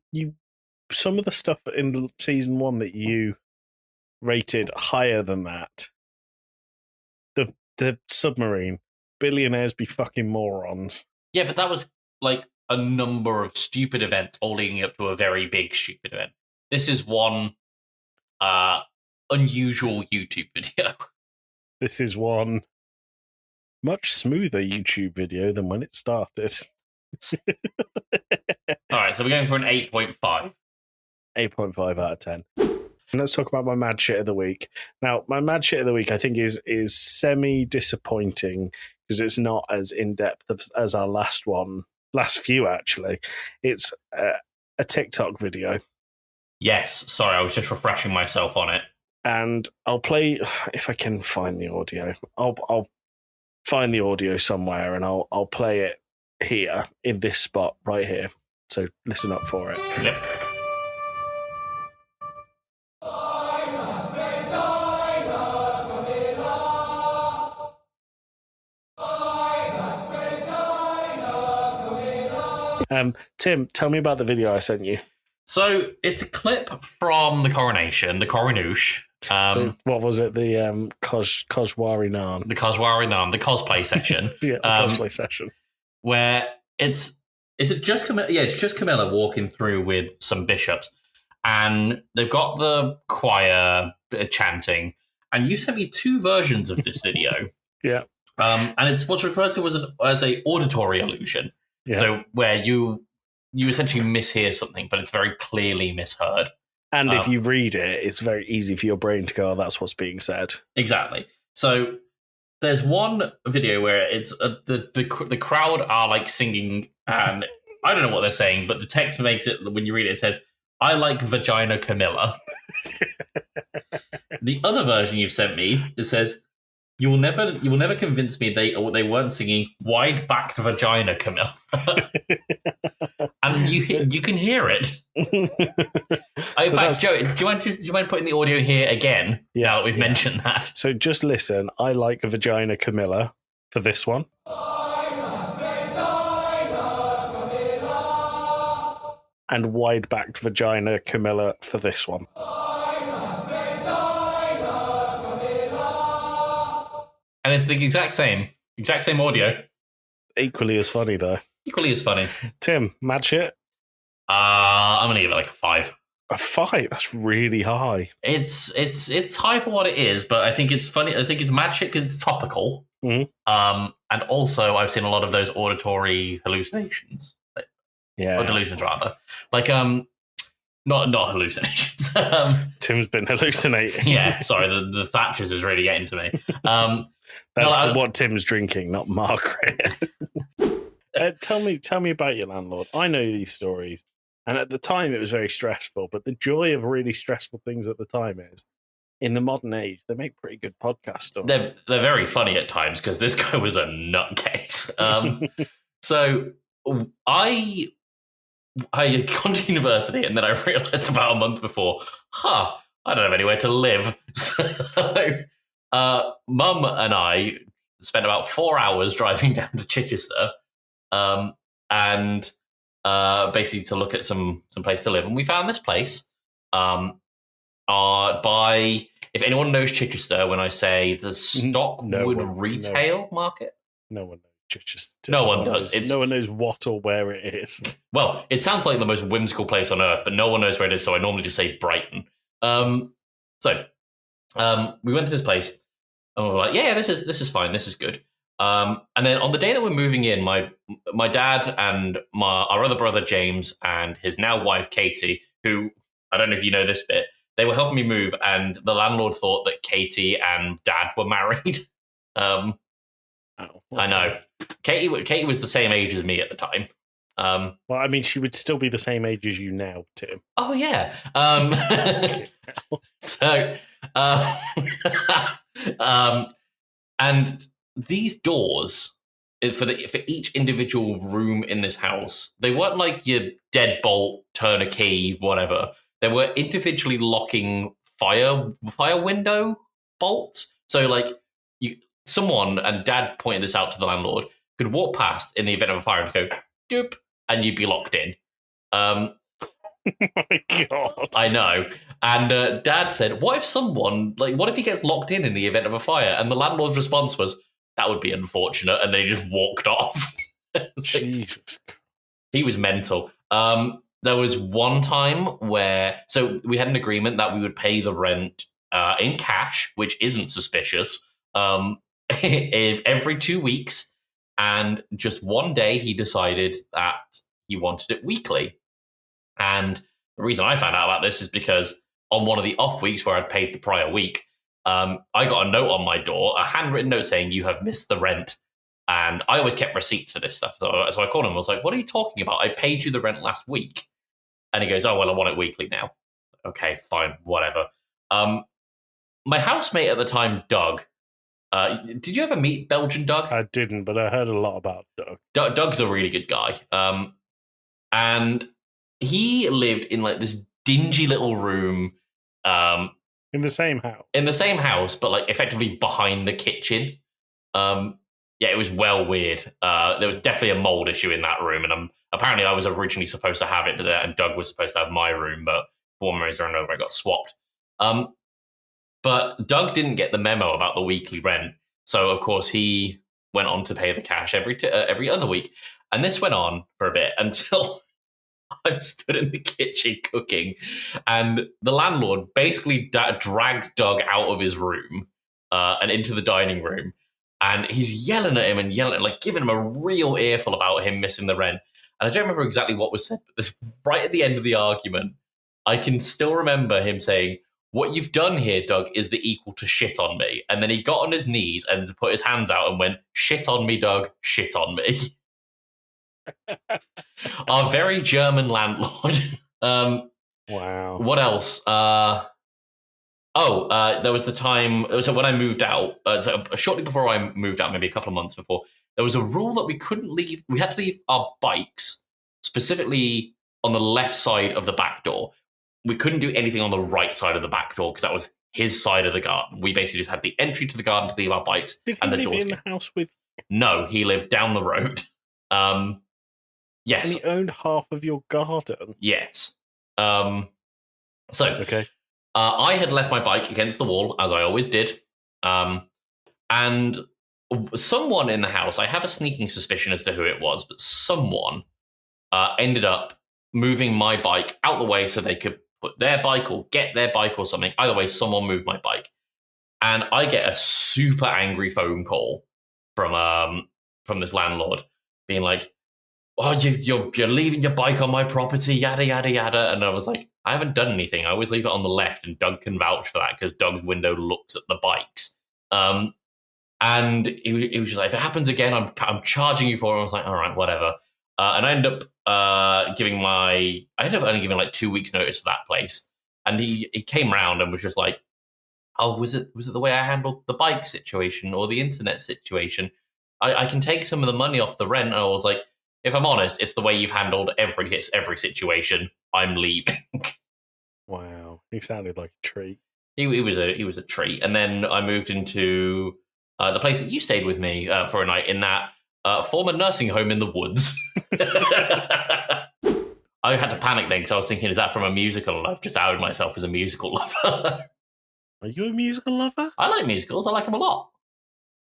B: some of the stuff in season 1 that you rated higher than that. The submarine. Billionaires be fucking morons.
A: Yeah, but that was like a number of stupid events all leading up to a very big stupid event. This is one unusual YouTube video.
B: This is one much smoother YouTube video than when it started.
A: All right, so we're going for an 8.5.
B: 8.5 out of 10. And let's talk about my mad shit of the week. Now, my mad shit of the week, I think, is semi-disappointing because it's not as in-depth as our last few, actually. It's a TikTok video.
A: Yes, sorry, I was just refreshing myself on it.
B: And I'll play, if I can find the audio, I'll find the audio somewhere and I'll play it here in this spot right here. So listen up for it.
A: Yep.
B: Tim, tell me about the video I sent you.
A: So it's a clip from the coronation, the coronouche.
B: What was it? The Coswari Nan.
A: The Coswari Nan, the cosplay section.
B: Yeah, the cosplay session.
A: Where it's just Camilla? Yeah, it's just Camilla walking through with some bishops, and they've got the choir chanting. And you sent me two versions of this video.
B: Yeah.
A: And it's what's referred to as a auditory illusion.
B: Yeah.
A: So where you essentially mishear something, but it's very clearly misheard.
B: And if you read it, it's very easy for your brain to go, oh, that's what's being said.
A: Exactly. So there's one video where it's the crowd are like singing, and I don't know what they're saying, but the text makes it, when you read it, it says, "I like vagina Camilla." The other version you've sent me, it says, You will never convince me they weren't singing wide-backed vagina Camilla." And you can hear it. In fact, Joe, do you mind putting the audio here again? Yeah, now that we've mentioned that.
B: So just listen. I like vagina Camilla for this one. And wide-backed vagina Camilla for this one.
A: And it's the exact same audio.
B: Equally as funny, though.
A: Equally as funny.
B: Tim, mad shit?
A: I'm going to give it like a 5.
B: A 5? That's really high.
A: It's high for what it is, but I think it's funny. I think it's mad shit because it's topical.
B: Mm-hmm.
A: And also I've seen a lot of those auditory hallucinations.
B: Yeah.
A: Or delusions, rather. Like, not hallucinations.
B: Tim's been hallucinating.
A: Yeah, sorry, the Thatchers is really getting to me.
B: That's what Tim's drinking, not Margaret. Tell me about your landlord. I know these stories, and at the time it was very stressful. But the joy of really stressful things at the time is, in the modern age, they make pretty good podcast stories.
A: They're very funny at times because this guy was a nutcase. So I had gone to university, and then I realised about a month before, I don't have anywhere to live. So Mum and I spent about 4 hours driving down to Chichester, and basically to look at some place to live. And we found this place by, if anyone knows Chichester, when I say the Stockwood Retail Market.
B: No one knows Chichester.
A: No one does.
B: No one knows what or where it is.
A: Well, it sounds like the most whimsical place on earth, but no one knows where it is, so I normally just say Brighton. So we went to this place, and we were like, yeah, this is fine, this is good. And then on the day that we're moving in, my dad and our other brother James and his now wife Katie, who, I don't know if you know this bit, they were helping me move, and the landlord thought that Katie and Dad were married.
B: Oh, okay.
A: I know. Katie was the same age as me at the time.
B: Well, I mean, she would still be the same age as you now, Tim.
A: Oh yeah. So, and these doors for each individual room in this house, they weren't like your deadbolt, turn a key, whatever. They were individually locking fire window bolts. So like someone, and Dad pointed this out to the landlord, could walk past in the event of a fire and just go doop, and you'd be locked in.
B: Oh my God.
A: I know. And Dad said, what if he gets locked in the event of a fire? And the landlord's response was, that would be unfortunate. And they just walked off.
B: Jesus.
A: He was mental. There was one time where, so we had an agreement that we would pay the rent in cash, which isn't suspicious. every 2 weeks. And just one day he decided that he wanted it weekly. And the reason I found out about this is because on one of the off weeks where I'd paid the prior week, I got a note on my door, a handwritten note saying, "You have missed the rent." And I always kept receipts for this stuff. So I called him. I was like, "What are you talking about? I paid you the rent last week." And he goes, "Oh, well, I want it weekly now." Okay, fine, whatever. My housemate at the time, Doug. Did you ever meet Belgian Doug?
B: I didn't, but I heard a lot about Doug.
A: Doug's a really good guy. And he lived in like this dingy little room.
B: In the same house.
A: In the same house, but like effectively behind the kitchen. Yeah, it was well weird. There was definitely a mold issue in that room, and apparently I was originally supposed to have it, and Doug was supposed to have my room, but for one reason or another, it got swapped. But Doug didn't get the memo about the weekly rent, so of course he went on to pay the cash every other week, and this went on for a bit until I'm stood in the kitchen cooking, and the landlord basically drags Doug out of his room and into the dining room, and he's yelling at him and yelling, like giving him a real earful about him missing the rent. And I don't remember exactly what was said, but right at the end of the argument, I can still remember him saying, "What you've done here, Doug, is the equal to shit on me." And then he got on his knees and put his hands out and went, "Shit on me, Doug, shit on me." Our very German landlord.
B: Wow.
A: What else? There was the time. So when I moved out, so shortly before I moved out, maybe a couple of months before, there was a rule that we couldn't leave. We had to leave our bikes specifically on the left side of the back door. We couldn't do anything on the right side of the back door because that was his side of the garden. We basically just had the entry to the garden to leave our bikes.
B: Did he
A: and the
B: live
A: door
B: in the house with you?
A: No, he lived down the road. Yes.
B: And he owned half of your garden?
A: Yes.
B: Okay.
A: I had left my bike against the wall, as I always did. And someone in the house, I have a sneaking suspicion as to who it was, but someone ended up moving my bike out the way so they could put their bike or get their bike or something. Either way, someone moved my bike. And I get a super angry phone call from this landlord being like, "Oh, you're leaving your bike on my property, yada, yada, yada." And I was like, "I haven't done anything. I always leave it on the left." And Doug can vouch for that because Doug's window looks at the bikes. And he was just like, "If it happens again, I'm charging you for it." I was like, "All right, whatever." And I ended up only giving like 2 weeks notice for that place. And he came round and was just like, "Oh, was it the way I handled the bike situation or the internet situation? I can take some of the money off the rent." And I was like, "If I'm honest, it's the way you've handled every situation. I'm leaving."
B: Wow, he sounded like a treat.
A: He was a treat. And then I moved into the place that you stayed with me for a night in that former nursing home in the woods. I had to panic then because I was thinking, is that from a musical? And I've just outed myself as a musical lover.
B: Are you a musical lover?
A: I like musicals. I like them a lot.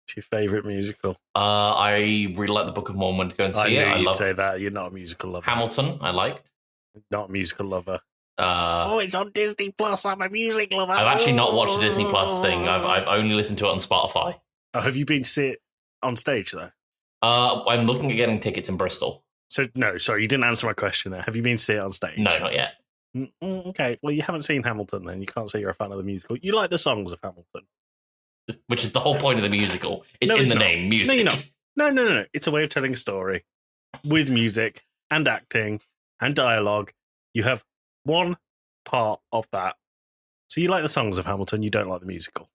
B: What's your favourite musical?
A: I really like the Book of Mormon to go and see it.
B: I knew you'd say that. You're not a musical lover.
A: Hamilton, I liked.
B: Not a musical lover.
A: It's
B: on Disney Plus. I'm a music lover.
A: I've actually not watched the Disney Plus thing. I've only listened to it on Spotify.
B: Oh, have you been to see it on stage though?
A: I'm looking at getting tickets in Bristol.
B: So no, sorry, you didn't answer my question there. Have you been to see it on stage?
A: No, not yet.
B: Okay, well, you haven't seen Hamilton then. You can't say you're a fan of the musical. You like the songs of Hamilton.
A: Which is the whole point of the musical. It's in the name, music.
B: No, you're not. No. It's a way of telling a story with music and acting and dialogue. You have one part of that. So you like the songs of Hamilton, you don't like the musical.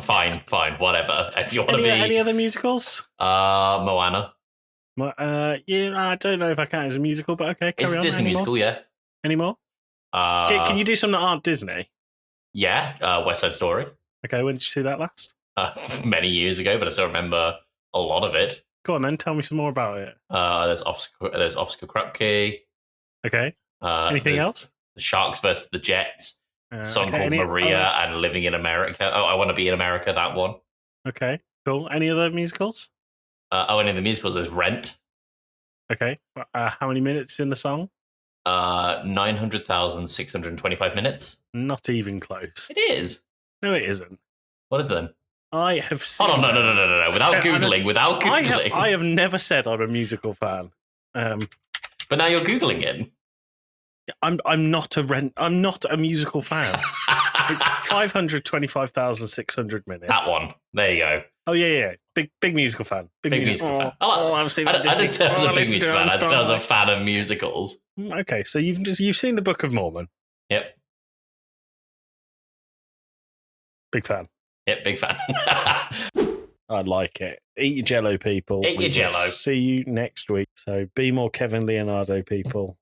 A: Fine, whatever. If you want to be...
B: Any other musicals?
A: Moana.
B: Yeah, I don't know if I count it as a musical, but okay, carry on.
A: It's a Disney musical, yeah.
B: Any more? Can you do some that aren't Disney?
A: Yeah, West Side Story.
B: Okay, when did you see that last?
A: Many years ago, but I still remember a lot of it.
B: Go on then, tell me some more about it.
A: There's Oscar Krupke.
B: Okay. Anything else?
A: The Sharks versus the Jets. Song called Maria and Living in America. Oh, I Want to Be in America, that one.
B: Okay, cool. Any other musicals?
A: Any of the musicals, there's Rent.
B: Okay. How many minutes in the song?
A: 900,625 minutes.
B: Not even close.
A: It is.
B: No, it isn't.
A: What is it then?
B: I have seen.
A: Hold on, no. Without Googling.
B: I have never said I'm a musical fan.
A: But now you're Googling it.
B: I'm not a musical fan. It's 525,600 minutes.
A: That one. There you go.
B: Oh yeah. Big musical fan. Big musical fan.
A: I've seen that. I didn't say I was a big musical fan. I said I was a fan of musicals.
B: Okay, so you've seen the Book of Mormon.
A: Yep.
B: Big fan.
A: Yep, big fan.
B: I like it. Eat your Jello, people.
A: Eat your Jello.
B: See you next week. So be more Kevin Leonardo, people.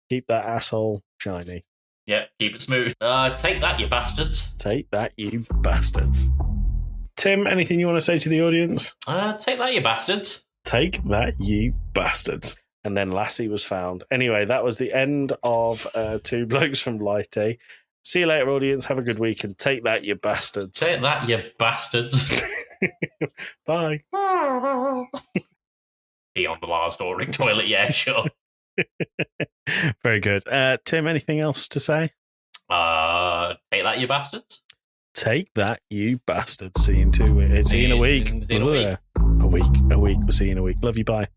B: Keep that asshole shiny.
A: Yep, keep it smooth. Take that, you bastards.
B: Take that, you bastards. Tim, anything you want to say to the audience?
A: Take that, you bastards.
B: Take that, you bastards. And then Lassie was found. Anyway, that was the end of Two Blokes from Blighty. See you later, audience. Have a good week and take that, you bastards.
A: Take that, you bastards.
B: Bye.
A: Pee on the last ordering toilet, yeah, sure.
B: Very good. Tim, anything else to say?
A: Take that, you bastards.
B: Take that, you bastards. See you in a week.
A: See you in a week.
B: A week. We'll see you in a week. Love you. Bye.